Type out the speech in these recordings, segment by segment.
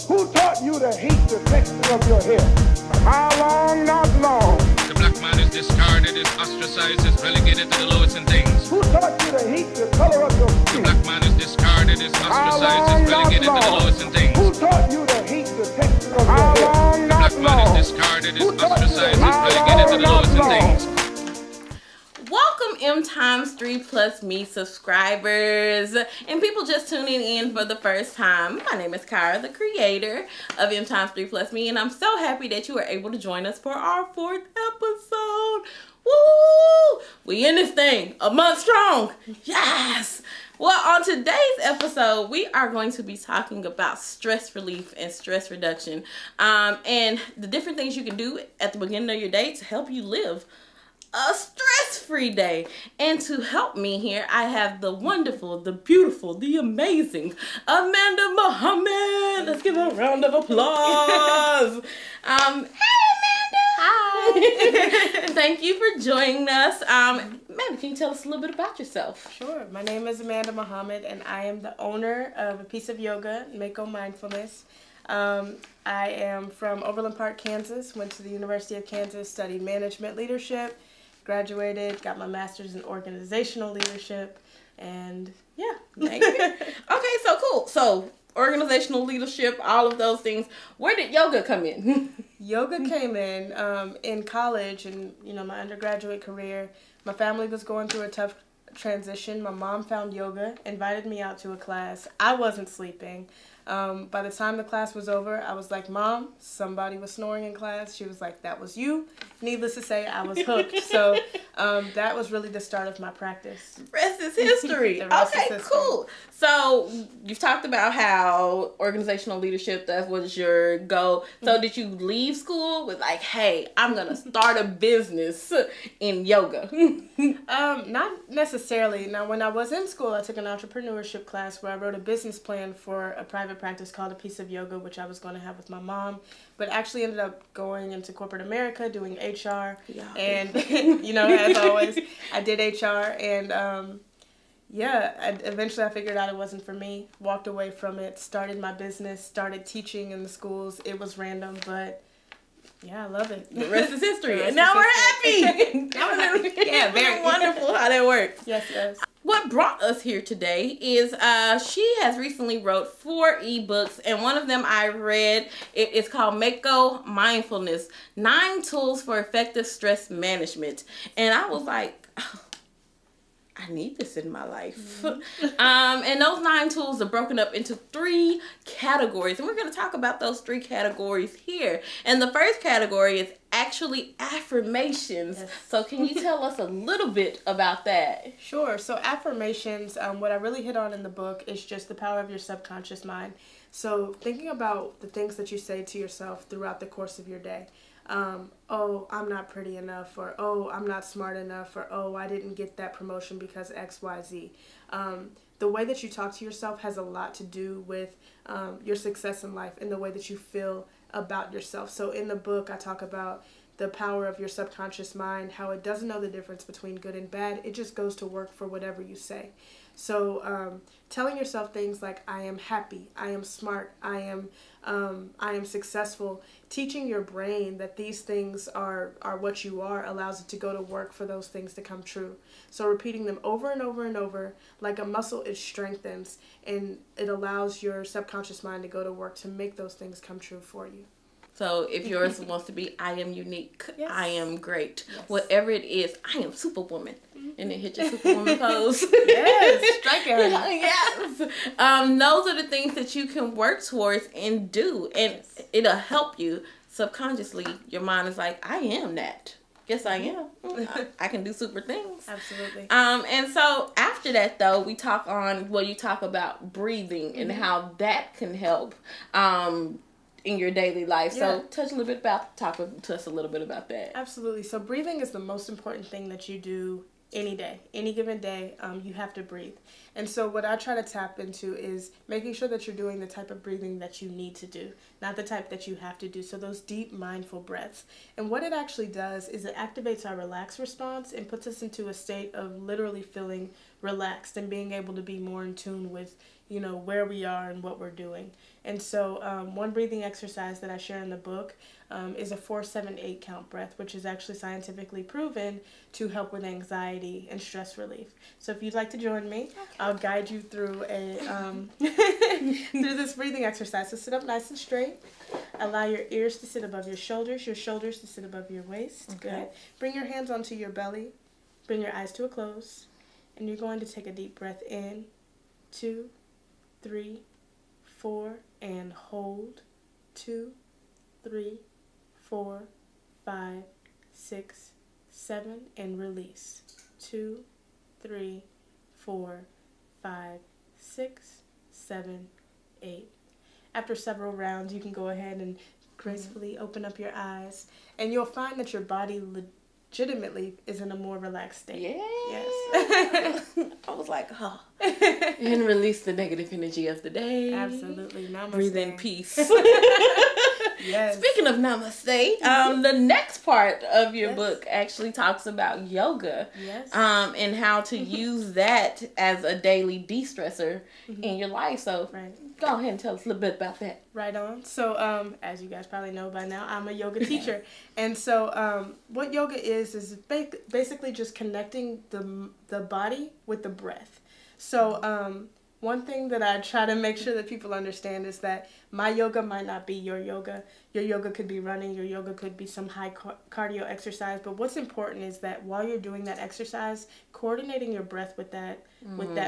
Who taught you to hate the texture of your hair? How long, not long. The black man is discarded, is ostracized, is relegated to the lowest in things. Who taught you to hate the color of your The skin? black man is discarded, is How ostracized, long, is not relegated to the long. lowest in things. Who taught you to hate the texture of your hair? How long, The not black man long. is discarded, is Who taught you to ostracized, is hate relegated to the lowest in long. things. Welcome Mx3+Me subscribers and people just tuning in for the first time. My name is Khira, the creator of Mx3+Me, and I'm so happy that you are able to join us for our 4th episode. Woo! We in this thing a month strong. Yes! Well, on today's episode, we are going to be talking about stress relief and stress reduction, and the different things you can do at the beginning of your day to help you live a stress-free day. And to help me here, I have the wonderful, the beautiful, the amazing Amanda Muhammad. Let's give her a round of applause. Hey, Amanda. Hi. Thank you for joining us. Amanda, can you tell us a little bit about yourself? Sure. My name is Amanda Muhammad, and I am the owner of A Piece of Yoga, Mako Mindfulness. I am from Overland Park, Kansas. Went to the University of Kansas, studied management leadership, graduated, got my master's in organizational leadership, and yeah. Okay, so cool. So organizational leadership, all of those things. Where did yoga come in? Yoga came in college and, my undergraduate career. My family was going through a tough transition. My mom found yoga, invited me out to a class. I wasn't sleeping. By the time the class was over, I was like, Mom, somebody was snoring in class. She was like, that was you. Needless to say, I was hooked. So that was really the start of my practice. The rest is history. The rest is Okay, history. cool. So you've talked about how organizational leadership, that was your goal. So did you leave school with like, hey, I'm going to start a business in yoga? Not necessarily. Now, when I was in school, I took an entrepreneurship class where I wrote a business plan for a private practice called A Piece of Yoga, which I was going to have with my mom, but actually ended up going into corporate America, doing HR, and, as always, I did HR, and, eventually I figured out it wasn't for me, walked away from it, started my business, started teaching in the schools. It was random, but yeah, I love it. The rest is history. The And rest now is we're history. happy. Now we're happy. Yeah, very wonderful how that works. Yes. What brought us here today is she has recently wrote 4 ebooks, and one of them I read. It's called Mako Mindfulness, 9 Tools for Effective Stress Management. And I was like, I need this in my life. And those 9 tools are broken up into 3 categories. And we're going to talk about those 3 categories here. And the first category is actually affirmations. Yes. So can you tell us a little bit about that? Sure. So affirmations, what I really hit on in the book is just the power of your subconscious mind. So thinking about the things that you say to yourself throughout the course of your day. Oh, I'm not pretty enough, or oh, I'm not smart enough, or oh, I didn't get that promotion because X, Y, Z. The way that you talk to yourself has a lot to do with your success in life and the way that you feel about yourself. So in the book, I talk about the power of your subconscious mind, how it doesn't know the difference between good and bad. It just goes to work for whatever you say. So telling yourself things like, I am happy, I am smart, I am successful, teaching your brain that these things are what you are allows it to go to work for those things to come true. So repeating them over and over and over, like a muscle, it strengthens, and it allows your subconscious mind to go to work to make those things come true for you. So if yours wants to be, I am unique, Yes. I am great, Yes. whatever it is, I am superwoman. And then hit your superwoman pose. Yes, strike it. Yes. Those are the things that you can work towards and do. And it'll help you subconsciously. Your mind is like, I am that. Yes, I am. I can do super things. Absolutely. And so after that, though, you talk about breathing and how that can help in your daily life. Yeah. So talk to us a little bit about that. Absolutely. So breathing is the most important thing that you do any day, any given day. You have to breathe. And so what I try to tap into is making sure that you're doing the type of breathing that you need to do, not the type that you have to do. So those deep, mindful breaths. And what it actually does is it activates our relax response and puts us into a state of literally feeling relaxed and being able to be more in tune with where we are and what we're doing. And so one breathing exercise that I share in the book is a 4-7-8 count breath, which is actually scientifically proven to help with anxiety and stress relief. So if you'd like to join me, I'll guide you through through this breathing exercise. So sit up nice and straight. Allow your ears to sit above your shoulders to sit above your waist. Okay. Good. Bring your hands onto your belly. Bring your eyes to a close. And you're going to take a deep breath in. 2, 3, 4, and hold. 2, 3, 4, 5, 6, 7, and release. 2, 3, 4, 5, 6, 7, 8. After several rounds, you can go ahead and gracefully open up your eyes, and you'll find that your body legitimately is in a more relaxed state. Yeah. Yes. I was like, oh. And release the negative energy of the day. Absolutely. Namaste. Breathe in peace. Yes. Speaking of namaste, the next part of your book actually talks about yoga. Yes. And how to use that as a daily de-stressor in your life. So go ahead and tell us a little bit about that. Right on. So, as you guys probably know by now, I'm a yoga teacher. And so, what yoga is basically just connecting the body with the breath. So, one thing that I try to make sure that people understand is that my yoga might not be your yoga. Your yoga could be running. Your yoga could be some high cardio exercise. But what's important is that while you're doing that exercise, coordinating your breath with that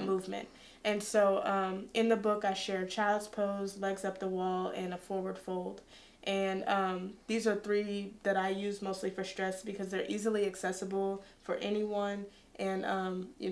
movement. And so in the book, I share child's pose, legs up the wall, and a forward fold. And these are 3 that I use mostly for stress because they're easily accessible for anyone. And,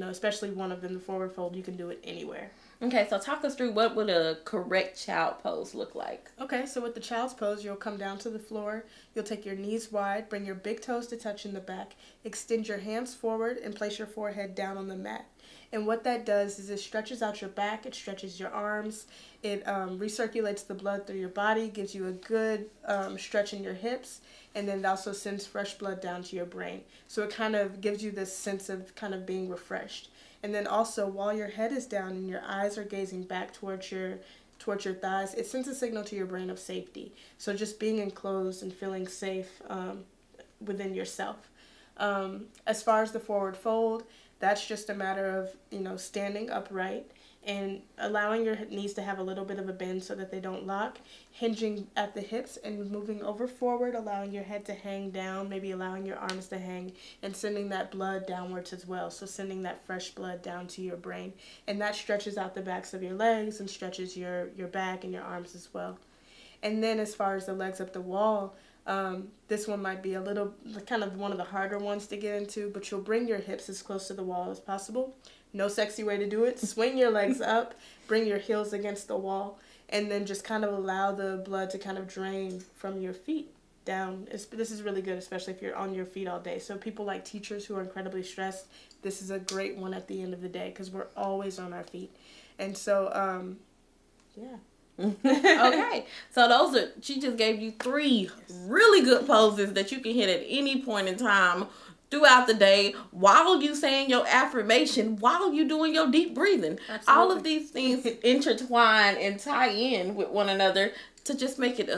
especially one of them, the forward fold, you can do it anywhere. Okay, so talk us through what would a correct child pose look like. Okay, so with the child's pose, you'll come down to the floor. You'll take your knees wide, bring your big toes to touch in the back. Extend your hands forward and place your forehead down on the mat. And what that does is it stretches out your back, it stretches your arms, it recirculates the blood through your body, gives you a good stretch in your hips, and then it also sends fresh blood down to your brain. So it kind of gives you this sense of kind of being refreshed. And then also, while your head is down and your eyes are gazing back towards your thighs, it sends a signal to your brain of safety. So just being enclosed and feeling safe within yourself. As far as the forward fold, that's just a matter of, standing upright and allowing your knees to have a little bit of a bend so that they don't lock, hinging at the hips and moving over forward, allowing your head to hang down, maybe allowing your arms to hang, and sending that blood downwards as well. So sending that fresh blood down to your brain. And that stretches out the backs of your legs and stretches your back and your arms as well. And then as far as the legs up the wall, this one might be a little, kind of one of the harder ones to get into, but you'll bring your hips as close to the wall as possible. No sexy way to do it. Swing your legs up, bring your heels against the wall, and then just kind of allow the blood to kind of drain from your feet down. This is really good, especially if you're on your feet all day. So people like teachers who are incredibly stressed, this is a great one at the end of the day because we're always on our feet. And so, Okay, so she just gave you 3 really good poses that you can hit at any point in time throughout the day while you saying your affirmation, while you doing your deep breathing. Absolutely. All of these things intertwine and tie in with one another to just make it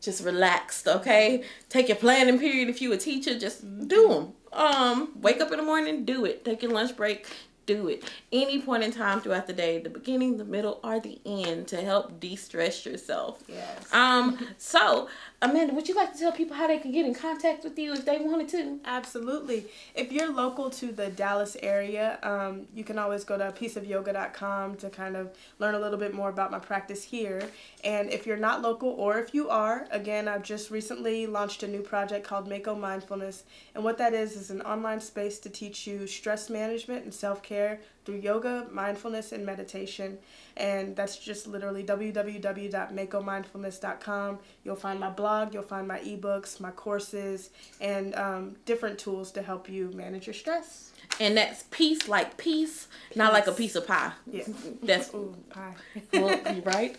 just relaxed, okay? Take your planning period if you a teacher, just do them. Wake up in the morning, do it. Take your lunch break, do it. Any point in time throughout the day, the beginning, the middle, or the end, to help de-stress yourself. Yes. So, Amanda, would you like to tell people how they can get in contact with you if they wanted to? Absolutely. If you're local to the Dallas area, you can always go to pieceofyoga.com to kind of learn a little bit more about my practice here. And if you're not local, or if you are, again, I've just recently launched a new project called Mako Mindfulness. And what that is an online space to teach you stress management and self-care through yoga, mindfulness, and meditation. And that's just literally www.makomindfulness.com. You'll find my blog, you'll find my ebooks, my courses, and different tools to help you manage your stress. And that's peace, like peace, not like a piece of pie. Yeah. That's Ooh, pie. well, right?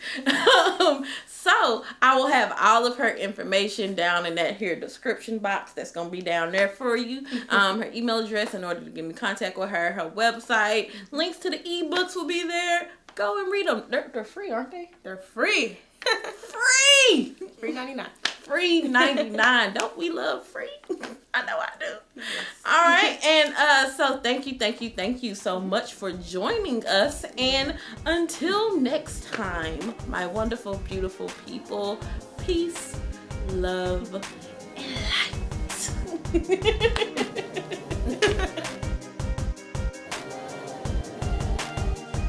So I will have all of her information down in that here description box. That's going to be down there for you. Her email address in order to get in contact with her, her website, Links to the ebooks will be there. Go and read them. They're free, aren't they? They're free. Free! Free 99. Free 99. Don't we love free? I know I do. Yes. All right. And so thank you so much for joining us. And until next time, my wonderful, beautiful people, peace, love, and light.